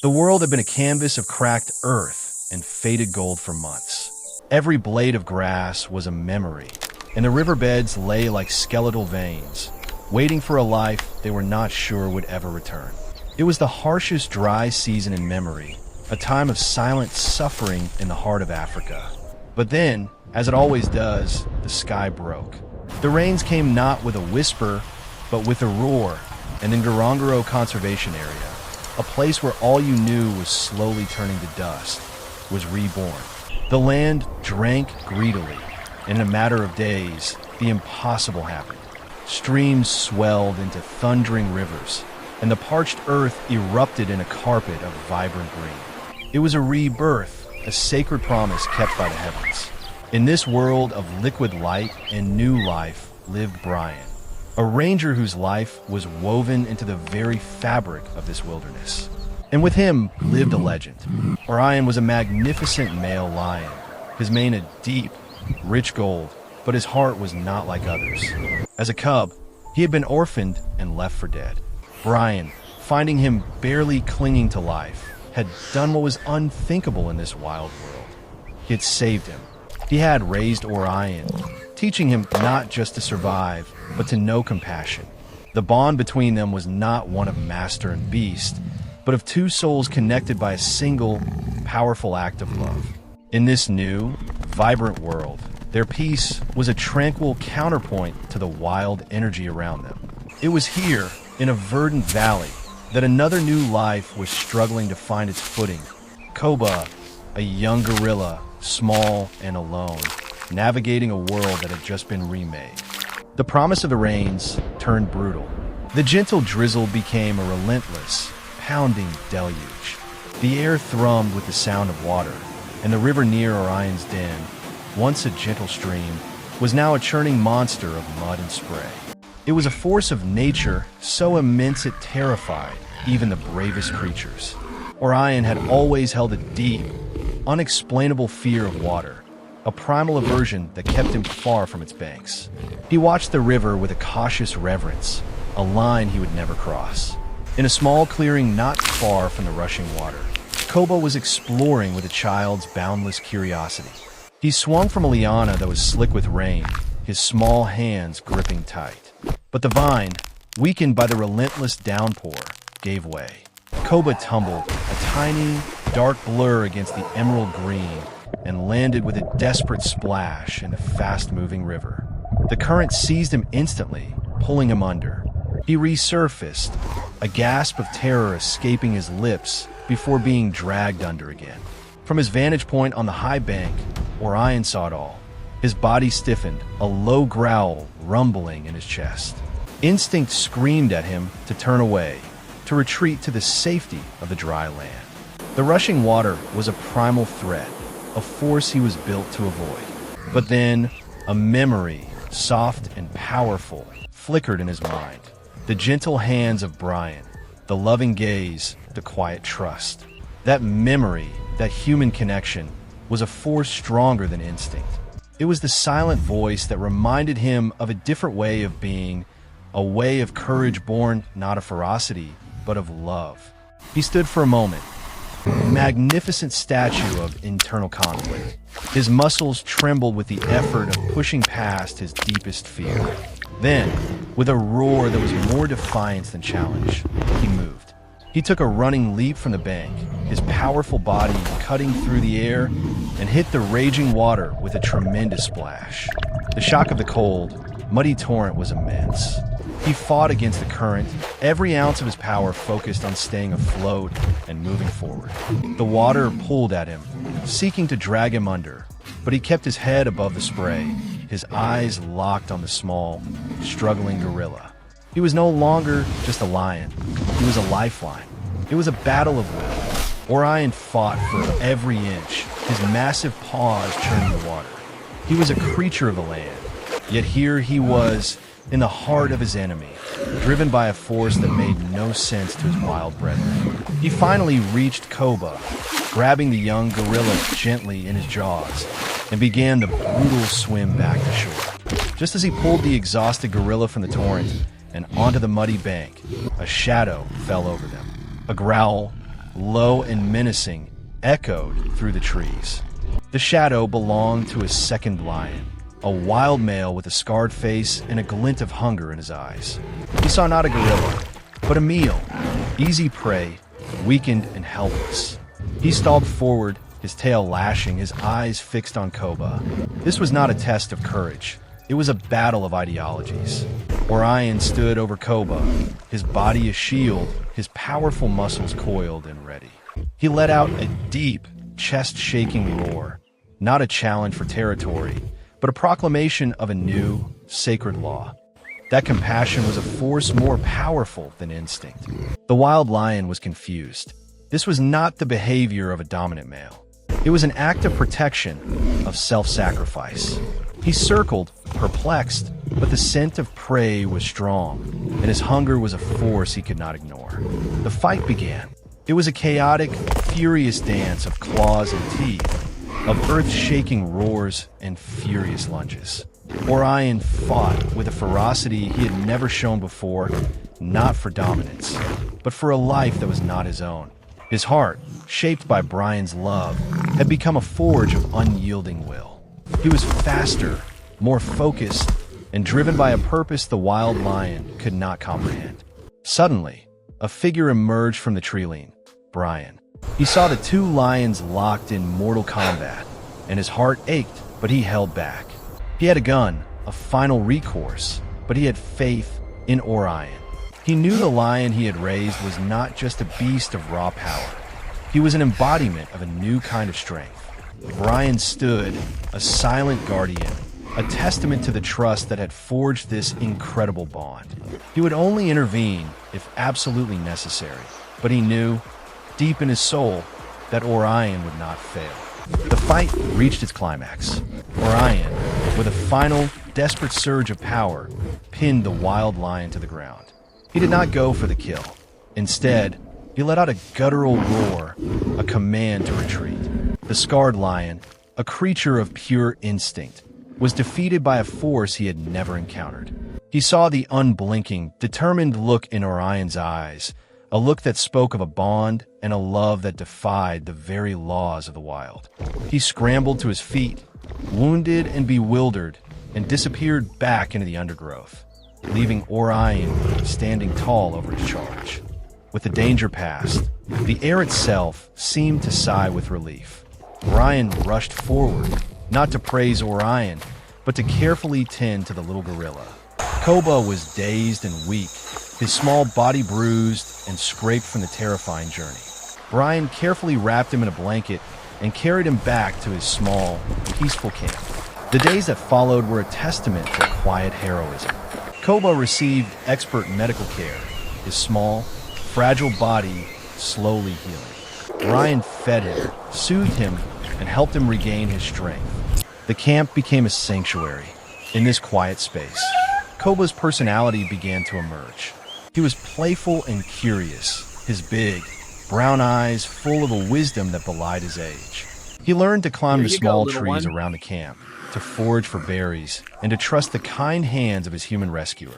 The world had been a canvas of cracked earth and faded gold for months. Every blade of grass was a memory, and the riverbeds lay like skeletal veins, waiting for a life they were not sure would ever return. It was the harshest dry season in memory, a time of silent suffering in the heart of Africa. But then, as it always does, the sky broke. The rains came not with a whisper, but with a roar, and in Ngorongoro Conservation Area, a place where all you knew was slowly turning to dust, was reborn. The land drank greedily, and in a matter of days, the impossible happened. Streams swelled into thundering rivers, and the parched earth erupted in a carpet of vibrant green. It was a rebirth, a sacred promise kept by the heavens. In this world of liquid light and new life lived Brian, a ranger whose life was woven into the very fabric of this wilderness. And with him lived a legend. Orion was a magnificent male lion, his mane a deep, rich gold, but his heart was not like others. As a cub, he had been orphaned and left for dead. Brian, finding him barely clinging to life, had done what was unthinkable in this wild world. He had saved him. He had raised Orion, teaching him not just to survive, but to know compassion. The bond between them was not one of master and beast, but of two souls connected by a single, powerful act of love. In this new, vibrant world, their peace was a tranquil counterpoint to the wild energy around them. It was here, in a verdant valley, that another new life was struggling to find its footing. Koba, a young gorilla, small and alone, navigating a world that had just been remade. The promise of the rains turned brutal. The gentle drizzle became a relentless, pounding deluge. The air thrummed with the sound of water, and the river near Orion's den, once a gentle stream, was now a churning monster of mud and spray. It was a force of nature so immense it terrified even the bravest creatures. Orion had always held a deep, unexplainable fear of water, a primal aversion that kept him far from its banks. He watched the river with a cautious reverence, a line he would never cross. In a small clearing not far from the rushing water, Koba was exploring with a child's boundless curiosity. He swung from a liana that was slick with rain, his small hands gripping tight. But the vine, weakened by the relentless downpour, gave way. Koba tumbled, a tiny, dark blur against the emerald green, and landed with a desperate splash in the fast-moving river. The current seized him instantly, pulling him under. He resurfaced, a gasp of terror escaping his lips before being dragged under again. From his vantage point on the high bank, Orion saw it all. His body stiffened, a low growl rumbling in his chest. Instinct screamed at him to turn away, to retreat to the safety of the dry land. The rushing water was a primal threat, a force he was built to avoid. But then, a memory, soft and powerful, flickered in his mind. The gentle hands of Brian, the loving gaze, the quiet trust. That memory, that human connection, was a force stronger than instinct. It was the silent voice that reminded him of a different way of being, a way of courage born not of ferocity, but of love. He stood for a moment, a magnificent statue of internal conflict. His muscles trembled with the effort of pushing past his deepest fear. Then, with a roar that was more defiance than challenge, he moved. He took a running leap from the bank, his powerful body cutting through the air, and hit the raging water with a tremendous splash. The shock of the cold, muddy torrent was immense. He fought against the current, every ounce of his power focused on staying afloat and moving forward. The water pulled at him, seeking to drag him under, but he kept his head above the spray, his eyes locked on the small, struggling gorilla. He was no longer just a lion. He was a lifeline. It was a battle of will. Orion fought for every inch, his massive paws churning the water. He was a creature of the land, yet here he was, in the heart of his enemy, driven by a force that made no sense to his wild brethren. He finally reached Koba, grabbing the young gorilla gently in his jaws, and began the brutal swim back to shore. Just as he pulled the exhausted gorilla from the torrent and onto the muddy bank, a shadow fell over them. A growl, low and menacing, echoed through the trees. The shadow belonged to a second lion, a wild male with a scarred face and a glint of hunger in his eyes. He saw not a gorilla, but a meal, easy prey, weakened and helpless. He stalked forward, his tail lashing, his eyes fixed on Koba. This was not a test of courage. It was a battle of ideologies. Orion stood over Koba, his body a shield, his powerful muscles coiled and ready. He let out a deep, chest-shaking roar, not a challenge for territory, but a proclamation of a new, sacred law. That compassion was a force more powerful than instinct. The wild lion was confused. This was not the behavior of a dominant male. It was an act of protection, of self-sacrifice. He circled, perplexed, but the scent of prey was strong, and his hunger was a force he could not ignore. The fight began. It was a chaotic, furious dance of claws and teeth, of earth-shaking roars and furious lunges. Orion fought with a ferocity he had never shown before, not for dominance, but for a life that was not his own. His heart, shaped by Brian's love, had become a forge of unyielding will. He was faster, more focused, and driven by a purpose the wild lion could not comprehend. Suddenly, a figure emerged from the treeline, Brian. He saw the two lions locked in mortal combat, and his heart ached, but he held back. He had a gun, a final recourse, but he had faith in Orion. He knew the lion he had raised was not just a beast of raw power. He was an embodiment of a new kind of strength. Brian stood, a silent guardian, a testament to the trust that had forged this incredible bond. He would only intervene if absolutely necessary, but he knew, deep in his soul, that Orion would not fail. The fight reached its climax. Orion, with a final, desperate surge of power, pinned the wild lion to the ground. He did not go for the kill. Instead, he let out a guttural roar, a command to retreat. The scarred lion, a creature of pure instinct, was defeated by a force he had never encountered. He saw the unblinking, determined look in Orion's eyes, a look that spoke of a bond and a love that defied the very laws of the wild. He scrambled to his feet, wounded and bewildered, and disappeared back into the undergrowth, leaving Orion standing tall over his charge. With the danger past, the air itself seemed to sigh with relief. Orion rushed forward, not to praise Orion, but to carefully tend to the little gorilla. Koba was dazed and weak, his small body bruised and scraped from the terrifying journey. Brian carefully wrapped him in a blanket and carried him back to his small, peaceful camp. The days that followed were a testament to quiet heroism. Koba received expert medical care, his small, fragile body slowly healing. Brian fed him, soothed him, and helped him regain his strength. The camp became a sanctuary. In this quiet space, Koba's personality began to emerge. He was playful and curious, his big, brown eyes full of a wisdom that belied his age. He learned to climb the small trees around the camp, to forage for berries, and to trust the kind hands of his human rescuer.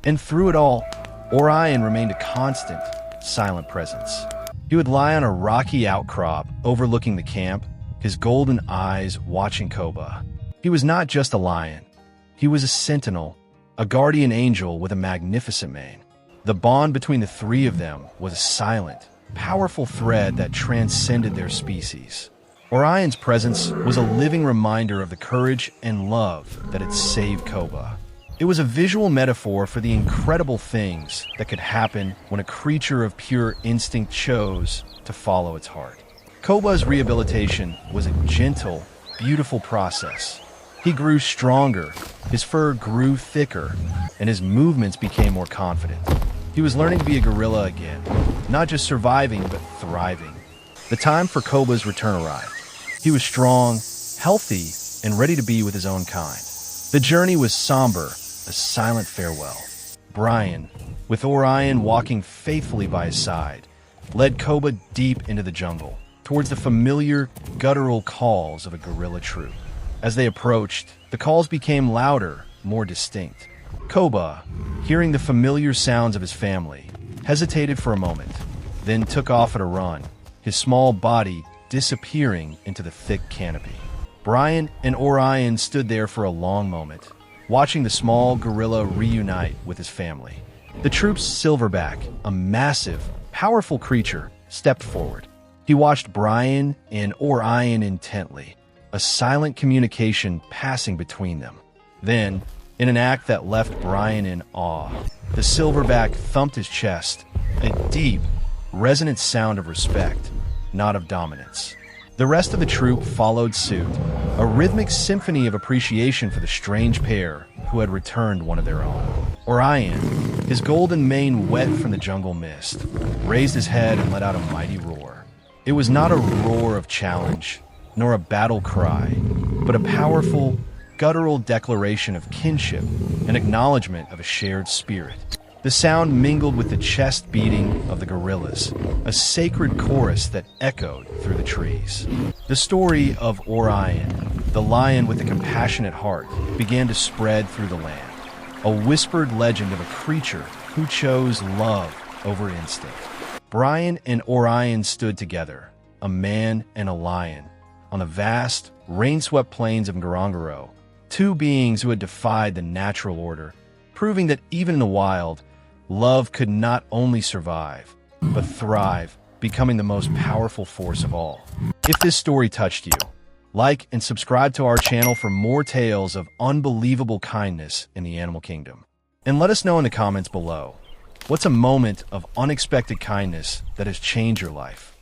And through it all, Orion remained a constant, silent presence. He would lie on a rocky outcrop overlooking the camp, his golden eyes watching Koba. He was not just a lion. He was a sentinel, a guardian angel with a magnificent mane. The bond between the three of them was a silent, powerful thread that transcended their species. Orion's presence was a living reminder of the courage and love that had saved Koba. It was a visual metaphor for the incredible things that could happen when a creature of pure instinct chose to follow its heart. Koba's rehabilitation was a gentle, beautiful process. He grew stronger, his fur grew thicker, and his movements became more confident. He was learning to be a gorilla again, not just surviving, but thriving. The time for Koba's return arrived. He was strong, healthy, and ready to be with his own kind. The journey was somber, a silent farewell. Brian, with Orion walking faithfully by his side, led Koba deep into the jungle, towards the familiar, guttural calls of a gorilla troop. As they approached, the calls became louder, more distinct. Koba, hearing the familiar sounds of his family, hesitated for a moment, then took off at a run, his small body disappearing into the thick canopy. Brian and Orion stood there for a long moment, watching the small gorilla reunite with his family. The troop's silverback, a massive, powerful creature, stepped forward. He watched Brian and Orion intently, a silent communication passing between them. Then, in an act that left Brian in awe, the silverback thumped his chest, a deep, resonant sound of respect, not of dominance. The rest of the troop followed suit, a rhythmic symphony of appreciation for the strange pair who had returned one of their own. Orion, his golden mane wet from the jungle mist, raised his head and let out a mighty roar. It was not a roar of challenge, nor a battle cry, but a powerful, guttural declaration of kinship, an acknowledgement of a shared spirit. The sound mingled with the chest beating of the gorillas, a sacred chorus that echoed through the trees. The story of Orion, the lion with a compassionate heart, began to spread through the land, a whispered legend of a creature who chose love over instinct. Brian and Orion stood together, a man and a lion, on the vast, rain-swept plains of Ngorongoro, two beings who had defied the natural order, proving that even in the wild, love could not only survive, but thrive, becoming the most powerful force of all. If this story touched you, like and subscribe to our channel for more tales of unbelievable kindness in the animal kingdom. And let us know in the comments below, what's a moment of unexpected kindness that has changed your life?